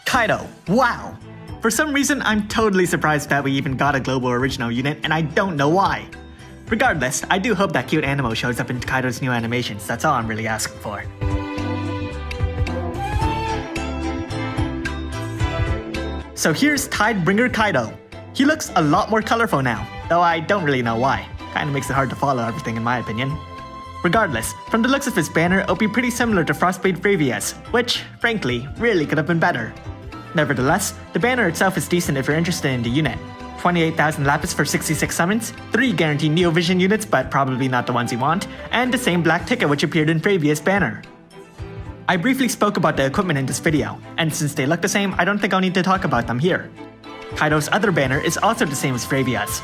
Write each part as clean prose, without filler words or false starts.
Kaito, wow! For some reason, I'm totally surprised that we even got a global original unit, and I don't know why. Regardless, I do hope that cute Animo shows up in Kaito's new animations, that's all I'm really asking for. So here's Tidebringer Kaito. He looks a lot more colorful now, though I don't really know why. Kinda makes it hard to follow everything in my opinion. Regardless, from the looks of his banner, it'll be pretty similar to Frostblade Exvius, which, frankly, really could have been better. Nevertheless, the banner itself is decent if you're interested in the unit. 28,000 lapis for 66 summons, 3 guaranteed Neovision units but probably not the ones you want, and the same black ticket which appeared in Exvius banner. I briefly spoke about the equipment in this video, and since they look the same, I don't think I'll need to talk about them here. Kaito's other banner is also the same as Exvius.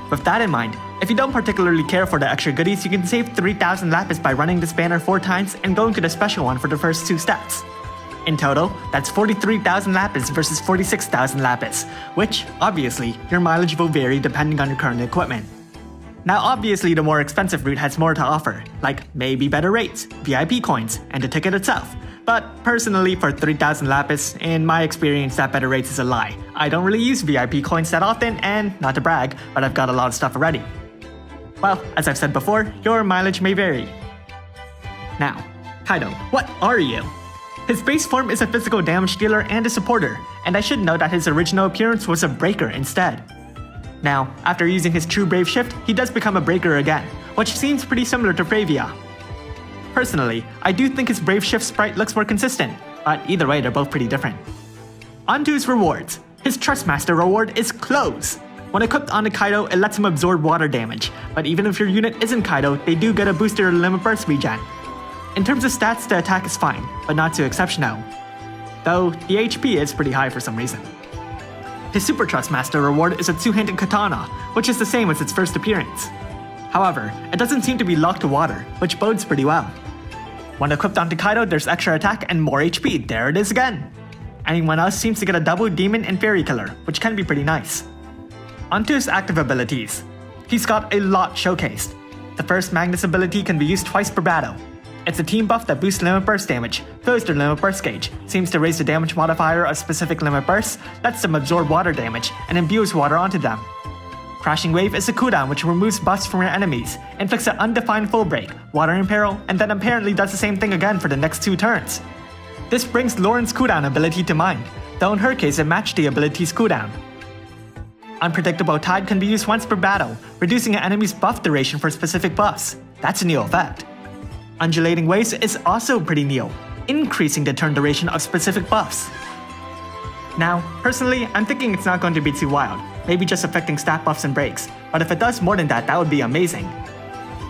With that in mind, if you don't particularly care for the extra goodies, you can save 3,000 lapis by running this banner 4 times and going to the special one for the first 2 stats. In total, that's 43,000 lapis versus 46,000 lapis, which, obviously, your mileage will vary depending on your current equipment. Now obviously the more expensive route has more to offer, like maybe better rates, VIP coins, and the ticket itself. But personally, for 3,000 lapis, in my experience that better rates is a lie. I don't really use VIP coins that often, and not to brag, but I've got a lot of stuff already. Well, as I've said before, your mileage may vary. Now, Kaito, what are you? His base form is a physical damage dealer and a supporter, and I should note that his original appearance was a breaker instead. Now, after using his true Brave Shift, he does become a breaker again, which seems pretty similar to Fravia. Personally, I do think his Brave Shift sprite looks more consistent, but either way they're both pretty different. On to his rewards. His Trustmaster reward is Close. When equipped onto Kaito, it lets him absorb water damage, but even if your unit isn't Kaito, they do get a booster limit burst regen. In terms of stats, the attack is fine, but not too exceptional. Though, the HP is pretty high for some reason. His Super Trustmaster reward is a 2-handed katana, which is the same as its first appearance. However, it doesn't seem to be locked to water, which bodes pretty well. When equipped onto Kaito, there's extra attack and more HP, there it is again! Anyone else seems to get a double Demon and Fairy Killer, which can be pretty nice. Onto his active abilities. He's got a lot showcased. The first Magnus ability can be used twice per battle. It's a team buff that boosts limit burst damage, fills their limit burst gauge, seems to raise the damage modifier of specific limit bursts, lets them absorb water damage, and imbues water onto them. Crashing Wave is a cooldown which removes buffs from your enemies, inflicts an undefined full break, water imperil, and then apparently does the same thing again for the next 2 turns. This brings Lauren's cooldown ability to mind, though in her case it matched the ability's cooldown. Unpredictable Tide can be used once per battle, reducing an enemy's buff duration for specific buffs. That's a new effect. Undulating Waves is also pretty new, increasing the turn duration of specific buffs. Now, personally, I'm thinking it's not going to be too wild, maybe just affecting stat buffs and breaks, but if it does more than that, that would be amazing.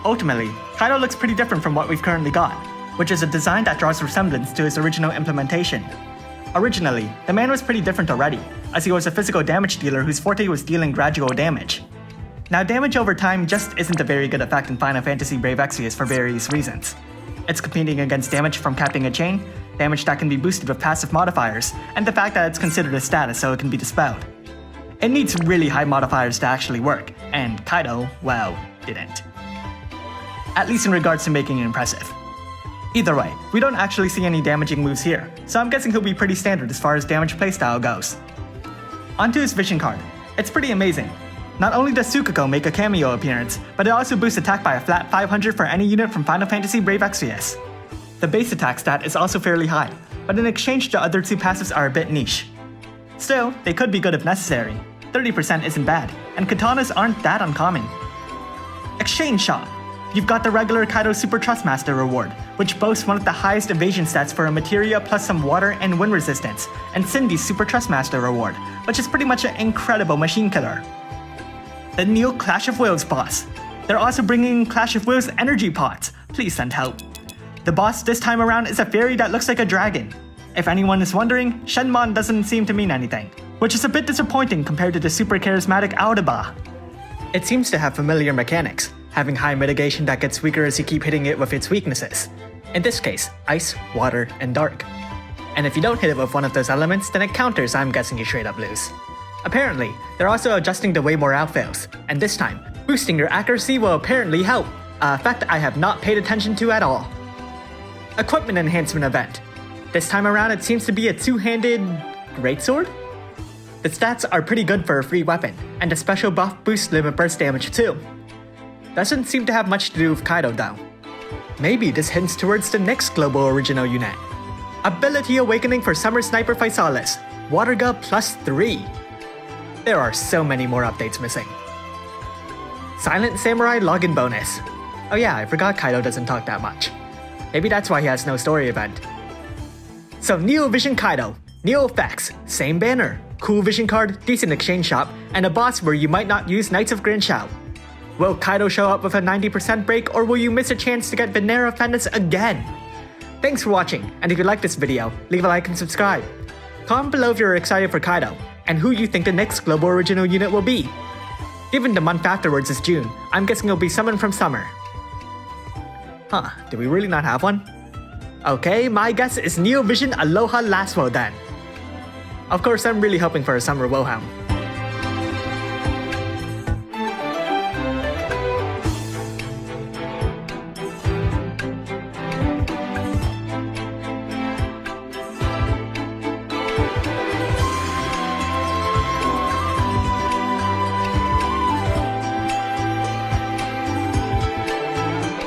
Ultimately, Kaito looks pretty different from what we've currently got, which is a design that draws resemblance to his original implementation. Originally, the man was pretty different already, as he was a physical damage dealer whose forte was dealing gradual damage. Now, damage over time just isn't a very good effect in Final Fantasy Brave Exvius for various reasons. It's competing against damage from capping a chain, damage that can be boosted with passive modifiers, and the fact that it's considered a status so it can be dispelled. It needs really high modifiers to actually work, and Kaito, well, didn't. At least in regards to making it impressive. Either way, we don't actually see any damaging moves here, so I'm guessing he'll be pretty standard as far as damage playstyle goes. Onto his vision card. It's pretty amazing. Not only does Tsukiko make a cameo appearance, but it also boosts attack by a flat 500 for any unit from Final Fantasy Brave Exvius. The base attack stat is also fairly high, but in exchange the other 2 passives are a bit niche. Still, they could be good if necessary. 30% isn't bad, and katanas aren't that uncommon. Exchange Shop. You've got the regular Kaito Super Trustmaster reward, which boasts one of the highest evasion stats for a materia plus some water and wind resistance, and Cindy's Super Trustmaster reward, which is pretty much an incredible machine killer. The new Clash of Wills boss. They're also bringing Clash of Wills energy pots. Please send help. The boss this time around is a fairy that looks like a dragon. If anyone is wondering, Shenmon doesn't seem to mean anything, which is a bit disappointing compared to the super charismatic Audaba. It seems to have familiar mechanics, having high mitigation that gets weaker as you keep hitting it with its weaknesses. In this case, ice, water, and dark. And if you don't hit it with one of those elements, then it counters, I'm guessing you straight up lose. Apparently, they're also adjusting the way more outfails, and this time, boosting your accuracy will apparently help, a fact I have not paid attention to at all. Equipment Enhancement Event. This time around it seems to be a 2-handed Greatsword? The stats are pretty good for a free weapon, and the special buff boosts limit burst damage too. Doesn't seem to have much to do with Kaito though. Maybe this hints towards the next global original unit. Ability Awakening for Summer Sniper Physalis, Water Gun +3. There are so many more updates missing. Silent Samurai Login Bonus. Oh yeah, I forgot Kaito doesn't talk that much. Maybe that's why he has no story event. So Neo Vision Kaito, Neo Effects, same banner, cool vision card, decent exchange shop, and a boss where you might not use Knights of Grand Shao. Will Kaito show up with a 90% break, or will you miss a chance to get Venera Fenris again? Thanks for watching, and if you like this video, leave a like and subscribe. Comment below if you're excited for Kaito, and who you think the next global original unit will be. Given the month afterwards is June, I'm guessing it'll be Summon from Summer. Huh, do we really not have one? Okay, my guess is Neo Vision Aloha Lastwo then. Of course, I'm really hoping for a Summer Wilhelm.